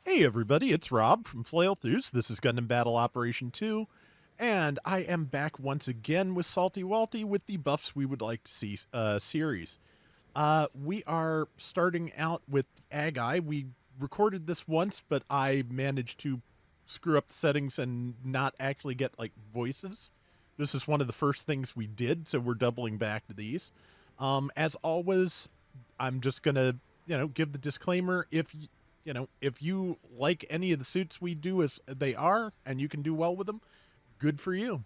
Hey everybody, it's Rob from Flailthroughs. This is Gundam Battle Operation 2, and I am back once again with Salty Walty with the Buffs We Would Like to See series. We are starting out with Acguy. We recorded this once, but I managed to screw up the settings and not actually get, voices. This is one of the first things we did, so we're doubling back to these. As always, I'm just gonna, give the disclaimer. If you like any of the suits we do as they are, and you can do well with them, good for you.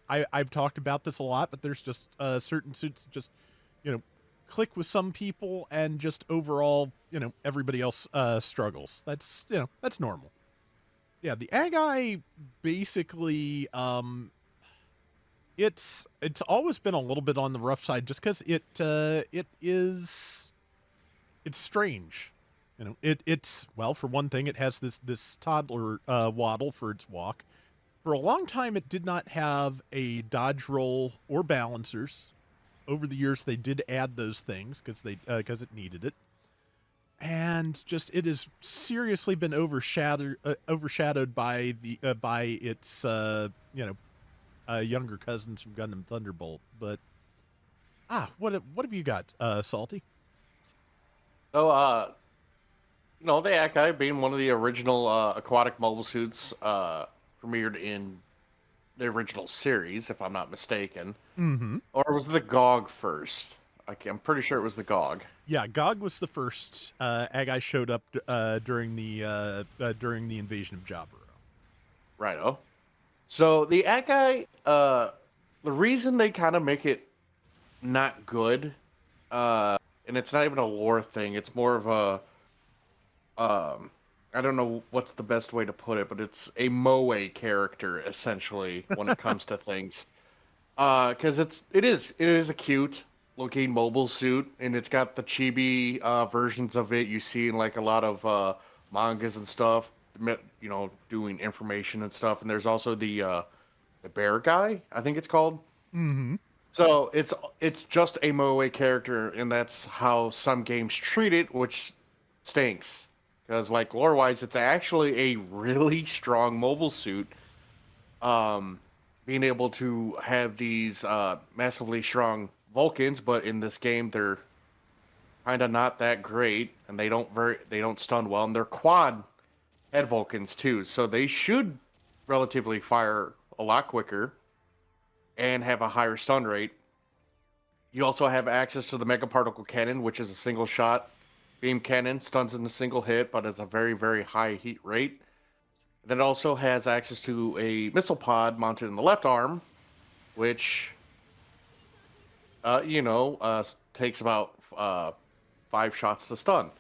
I've talked about this a lot, but there's just certain suits that just, you know, click with some people, and just overall, everybody else struggles. That's normal. Yeah, the Agi basically, it's always been a little bit on the rough side, just because it's strange. It's well, for one thing, it has this toddler waddle for its walk. For a long time, it did not have a dodge roll or balancers. Over the years, they did add those things because it needed it, and just it has seriously been overshadowed by its younger cousins from Gundam Thunderbolt. But what have you got, Salty? So, the Acguy being one of the original aquatic mobile suits premiered in the original series, if I'm not mistaken. Mm-hmm. Or was the GOG first? I'm pretty sure it was the GOG. Yeah, Gog was the first. Agai showed up during the invasion of Jaburo. Righto. So, the Acguy, the reason they kind of make it not good, and it's not even a lore thing, it's more of I don't know what's the best way to put it, but it's a moe character essentially when it comes to things. Because it is a cute looking mobile suit, and it's got the chibi versions of it you see in like a lot of mangas and stuff. Doing information and stuff. And there's also the bear guy, I think it's called. Mm-hmm. So it's just a moe character, and that's how some games treat it, which stinks. Because like lore wise, it's actually a really strong mobile suit. Being able to have these massively strong Vulcans, but in this game they're kind of not that great, and they don't stun well, and they're quad head Vulcans too, so they should relatively fire a lot quicker and have a higher stun rate. You also have access to the Mega Particle Cannon, which is a single shot beam cannon, stuns in a single hit, but has a very, very high heat rate. Then it also has access to a missile pod mounted in the left arm, which, takes about 5 shots to stun.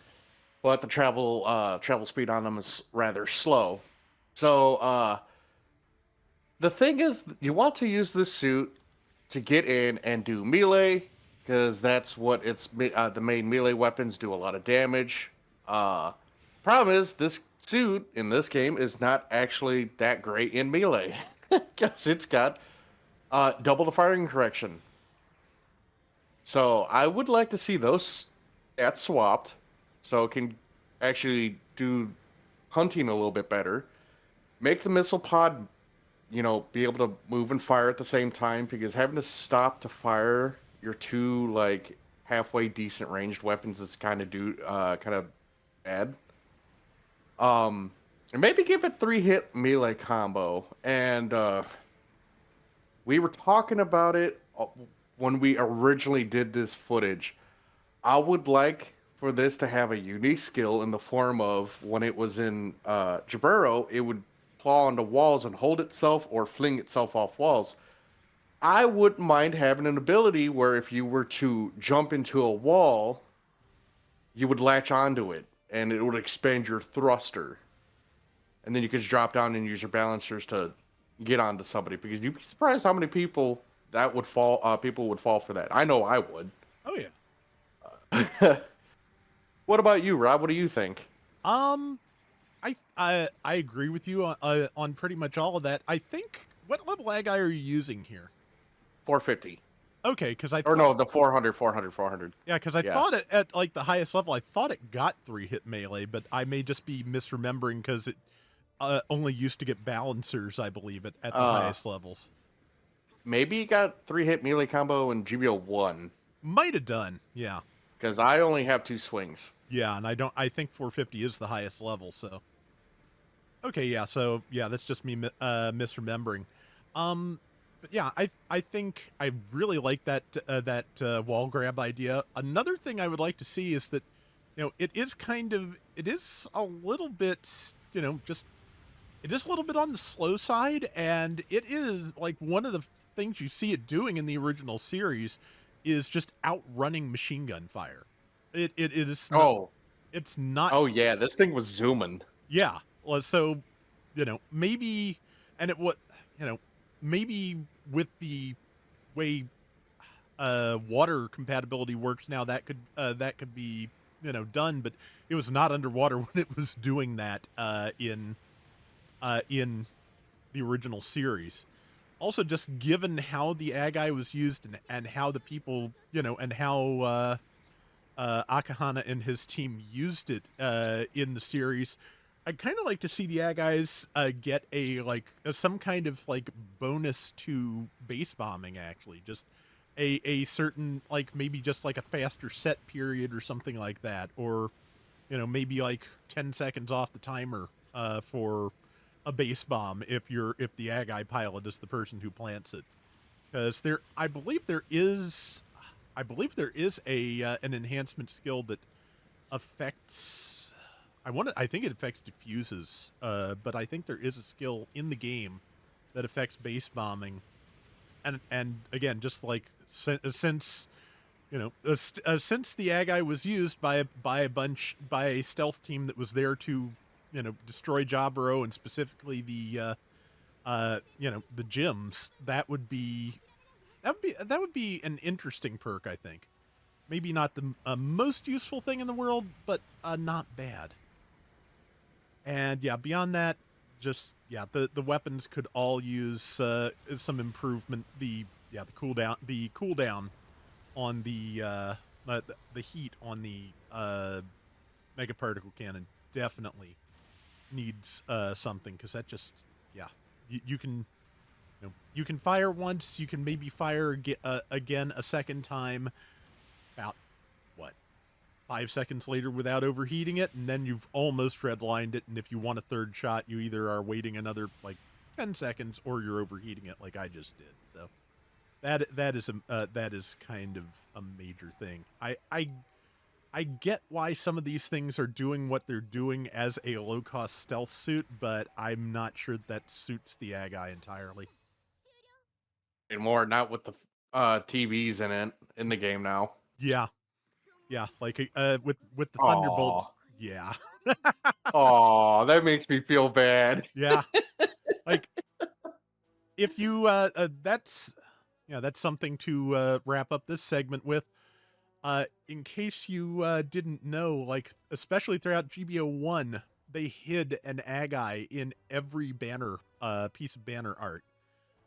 But the travel speed on them is rather slow. So the thing is, you want to use this suit to get in and do melee, because that's what the main melee weapons do a lot of damage. Problem is, this suit in this game is not actually that great in melee, because it's got double the firing correction. So I would like to see those stats swapped, so it can actually do hunting a little bit better. Make the missile pod, be able to move and fire at the same time, because having to stop to fire your two like halfway decent ranged weapons is kind of bad. And maybe give it 3-hit melee combo. And we were talking about it when we originally did this footage. I would like for this to have a unique skill in the form of when it was in Jaburo, it would claw onto walls and hold itself or fling itself off walls. I wouldn't mind having an ability where if you were to jump into a wall, you would latch onto it and it would expand your thruster. And then you could just drop down and use your balancers to get onto somebody, because you'd be surprised how many people would fall for that. I know I would. Oh yeah. What about you, Rob? What do you think? Um, I agree with you on pretty much all of that. I think, what level Agai are you using here? 450. Okay, because I Or thought, no, the 400, 400, 400. yeah, because I Yeah. thought it at like the highest level, I thought it got 3-hit melee, but I may just be misremembering because it only used to get balancers, I believe, at the Uh, highest levels. maybe you got 3-hit melee combo in GBO 1, Might have done, yeah. because I only have 2 swings. Yeah, and I think 450 is the highest level, so. Okay, yeah, so yeah, that's just me misremembering. Um but yeah, I think I really like that wall grab idea. Another thing I would like to see is that it is a little bit, just it is a little bit on the slow side, and it is like one of the things you see it doing in the original series is just outrunning machine gun fire. It is not Oh, it's not oh yeah, this thing was zooming. yeah. Well, so, maybe, and it what, maybe with the way water compatibility works now, that could be done, but it was not underwater when it was doing that in the original series. Also, just given how the Acguy was used and how the people, and how Akahana and his team used it in the series, I'd kind of like to see the Acguys get some kind of like bonus to base bombing. Actually, just a certain, like, maybe just like a faster set period or something like that, or maybe like 10 seconds off the timer for a base bomb if the Acguy pilot is the person who plants it. Because I believe there is a an enhancement skill that affects. I think it affects diffuses, but I think there is a skill in the game that affects base bombing, and again, just like since since the Acguy was used by a stealth team that was there to destroy Jaburo, and specifically the gyms, that would be an interesting perk, I think. Maybe not the most useful thing in the world, but not bad. And yeah, beyond that, just yeah, the weapons could all use some improvement. The cooldown on the heat on the mega particle cannon definitely needs something, because that just, yeah, you can you can fire once, you can maybe fire again a second time about what 5 seconds later without overheating it, and then you've almost redlined it. And if you want a third shot, you either are waiting another like 10 seconds or you're overheating it, like I just did. So that is kind of a major thing. I get why some of these things are doing what they're doing as a low cost stealth suit, but I'm not sure that suits the Acguy entirely. Anymore, not with the TVs in the game now. Yeah, yeah, like with the Aw. Thunderbolts. Yeah, Aw, that makes me feel bad. yeah. Like, if you that's yeah, that's something to wrap up this segment with. In case you didn't know, like, especially throughout GBO 1, they hid an Acguy in every banner piece of banner art.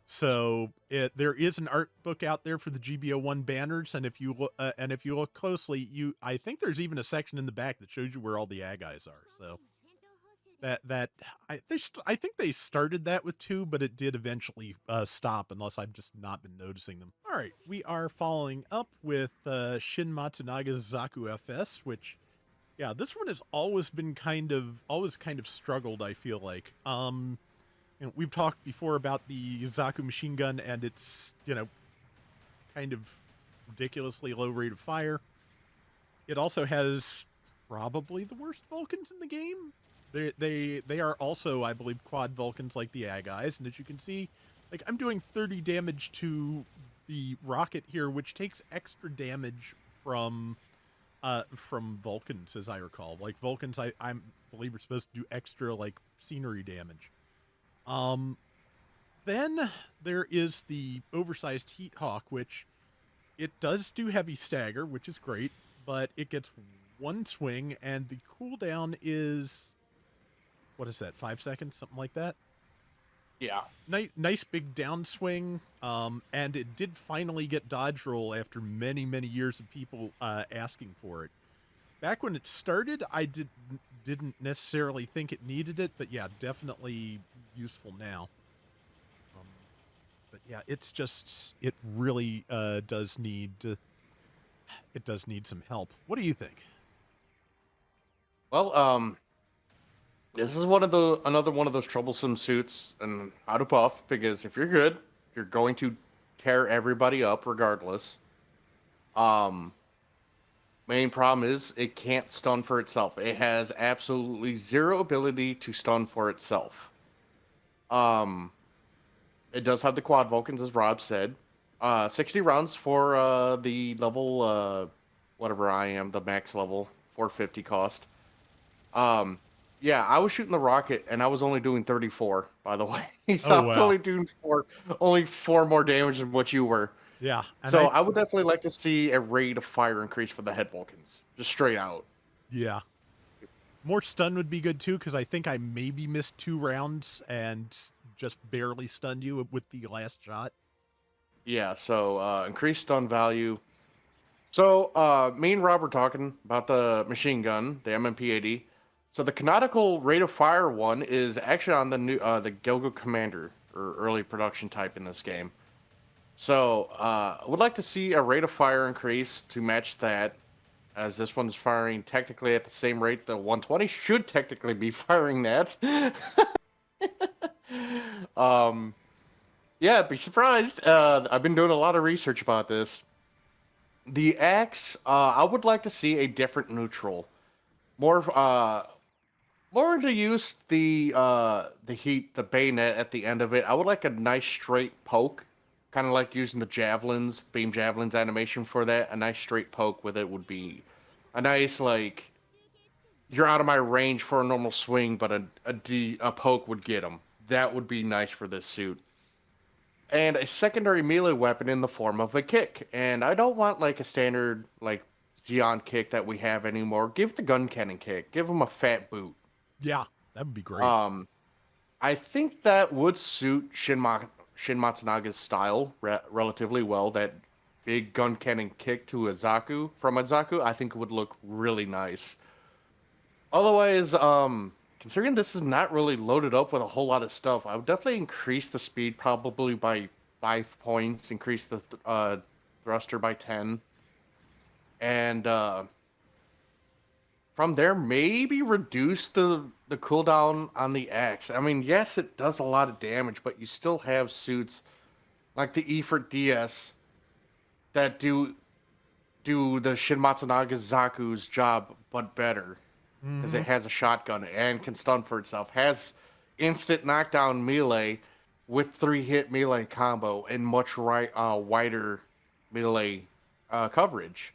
So there is an art book out there for the GBO 1 banners, and if you look closely, I think there's even a section in the back that shows you where all the Acguys are. So I think they started that with 2, but it did eventually stop, unless I've just not been noticing them. All right, we are following up with Shin Matsunaga's Zaku FS, which, yeah, this one has always kind of struggled, I feel like. We've talked before about the Zaku machine gun and its kind of ridiculously low rate of fire. It also has probably the worst Vulcans in the game. They are also, I believe, quad Vulcans like the Acguys, and as you can see, like, I'm doing 30 damage to the rocket here, which takes extra damage from Vulcans, as I recall. Like, Vulcans, I believe, are supposed to do extra, like, scenery damage. Um, then there is the oversized Heat Hawk, which it does do heavy stagger, which is great, but it gets one swing, and the cooldown is, what is that, 5 seconds, something like that. Yeah. Nice big downswing, and it did finally get dodge roll after many years of people asking for it. Back when it started, I didn't necessarily think it needed it, but yeah, definitely useful now. Um, but yeah, it's just it really does need some help. What do you think? Well, this is another one of those troublesome suits, and how to buff because if you're good, you're going to tear everybody up regardless. Um, Main problem is it can't stun for itself. It has absolutely zero ability to stun for itself. Um, it does have the quad Vulcans, as Rob said. 60 rounds for the level, whatever I am, the max level, 450 cost. Um, yeah, I was shooting the rocket and I was only doing 34, by the way. So Oh I was wow, only doing only four more damage than what you were. yeah, and So I would definitely like to see a rate of fire increase for the head Vulcans, just straight out. yeah, more stun would be good too because I think I maybe missed 2 rounds and just barely stunned you with the last shot. Yeah, so increased stun value. So me and Rob were talking about the machine gun, the MMP-80. So the canonical rate of fire one is actually on the new the Gilgo Commander or early production type in this game. So I would like to see a rate of fire increase to match that, as this one's firing technically at the same rate the 120 should technically be firing that. um, yeah, be surprised. I've been doing a lot of research about this. The axe, I would like to see a different neutral, more more to use the heat, the bayonet at the end of it. I would like a nice straight poke, kind of like using the javelins, beam javelins animation for that. A nice straight poke with it would be a nice like you're out of my range for a normal swing, but a poke would get him. That would be nice for this suit. And a secondary melee weapon in the form of a kick. And I don't want like a standard like Xeon kick that we have anymore. Give the gun cannon kick. Give him a fat boot. Yeah, that would be great. Um, I think that would suit Shin Matsunaga's style relatively well. That big gun cannon kick to a Zaku from a Zaku, I think would look really nice. Otherwise, considering this is not really loaded up with a whole lot of stuff, I would definitely increase the speed probably by 5 points, increase the thruster by 10, and from there maybe reduce the cooldown on the axe. I mean, yes, it does a lot of damage, but you still have suits like the Efort DS that do the Shin Matsunaga Zaku's job, but better. Because Mm-hmm. it has a shotgun and can stun for itself, has instant knockdown melee with 3-hit melee combo and much wider melee coverage.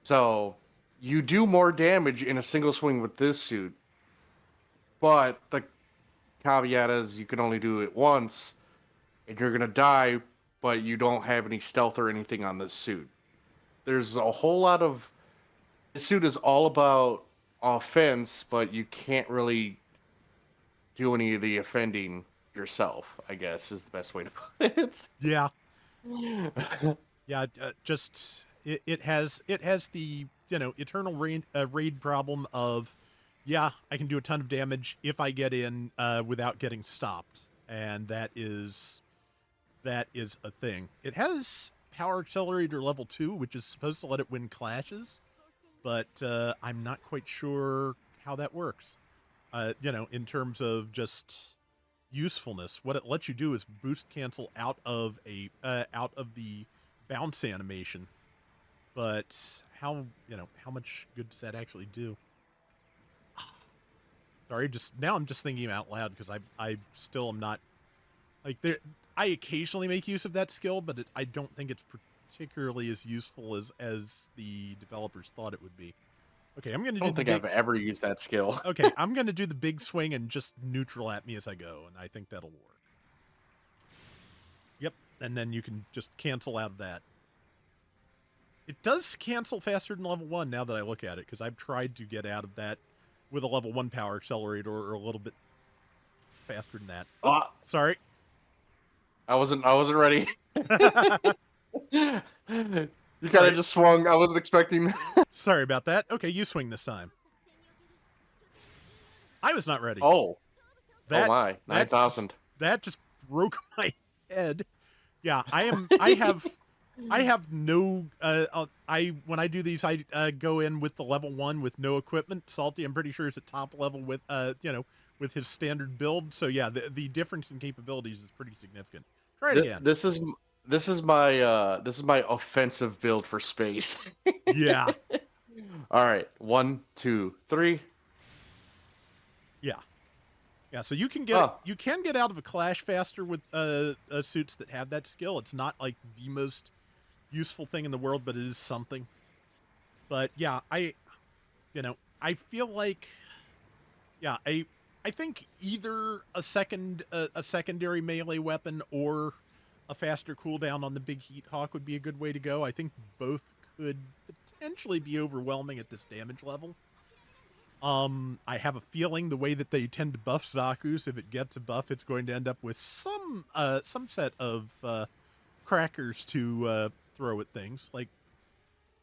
So you do more damage in a single swing with this suit, but the caveat is you can only do it once, and you're gonna die, but you don't have any stealth or anything on this suit. There's a whole lot of this suit is all about offense, but you can't really do any of the offending yourself, I guess is the best way to put it. Yeah, yeah. Just it has the eternal raid problem of yeah, I can do a ton of damage if I get in without getting stopped, and that is a thing. It has power accelerator level 2, which is supposed to let it win clashes, but I'm not quite sure how that works. In terms of just usefulness, what it lets you do is boost cancel out of the bounce animation. But how much good does that actually do? Sorry, just now I'm just thinking out loud because I still am not like there. I occasionally make use of that skill, but I don't think it's particularly as useful as the developers thought it would be. Okay, I'm gonna I do don't the think big. I've ever used that skill. Okay, I'm gonna do the big swing and just neutral at me as I go, and I think that'll work. Yep, and then you can just cancel out of that. It does cancel faster than level 1 now that I look at it, because I've tried to get out of that with a level 1 power accelerator or a little bit faster than that. Oop, Ah, sorry. I wasn't ready. You kind of Right. just swung. I wasn't expecting. Sorry about that. Okay, you swing this time. I was not ready. Oh, oh That my, that just, 9,000. that just broke my head. Yeah, I have no I when I do these I go in with the level 1 with no equipment. Salty, I'm pretty sure is at top level with with his standard build. So yeah, the difference in capabilities is pretty significant. Try it again. This is my offensive build for space. Yeah. All right, 1, 2, 3. Yeah. Yeah, so you can Oh, get out of a clash faster with suits that have that skill. It's not like the most useful thing in the world, but it is something. But yeah, I feel like yeah, I think either a secondary melee weapon or a faster cooldown on the big heat hawk would be a good way to go. I think both could potentially be overwhelming at this damage level. I have a feeling the way that they tend to buff Zaku's, if it gets a buff, it's going to end up with some set of crackers to throw at things. Like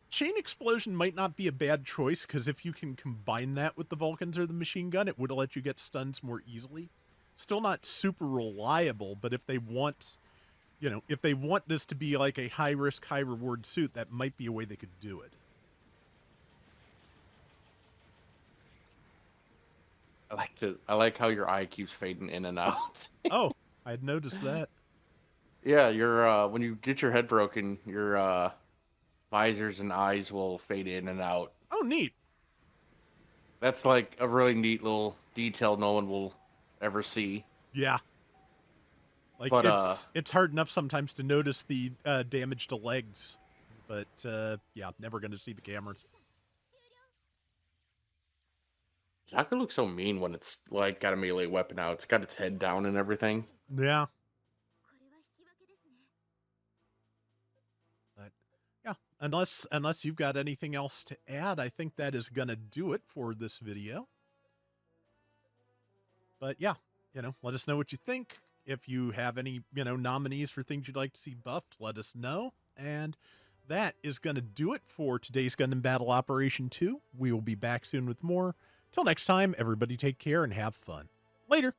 chain explosion might not be a bad choice because if you can combine that with the Vulcans or the machine gun, it would let you get stuns more easily. Still not super reliable, but if they want, if they want this to be like a high risk, high reward suit, that might be a way they could do it. I like how your eye keeps fading in and out. Oh, I had noticed that. Yeah, your when you get your head broken, your visors and eyes will fade in and out. Oh, neat. That's like a really neat little detail no one will ever see. Yeah. Like But it's hard enough sometimes to notice the damage to legs, but yeah, never going to see the cameras. Zaku looks so mean when it's like got a melee weapon out. It's got its head down and everything. Yeah. But yeah, unless you've got anything else to add, I think that is going to do it for this video. But yeah, let us know what you think. If you have any, nominees for things you'd like to see buffed, let us know. And that is going to do it for today's Gundam Battle Operation 2. We will be back soon with more. Till next time, everybody take care and have fun. Later.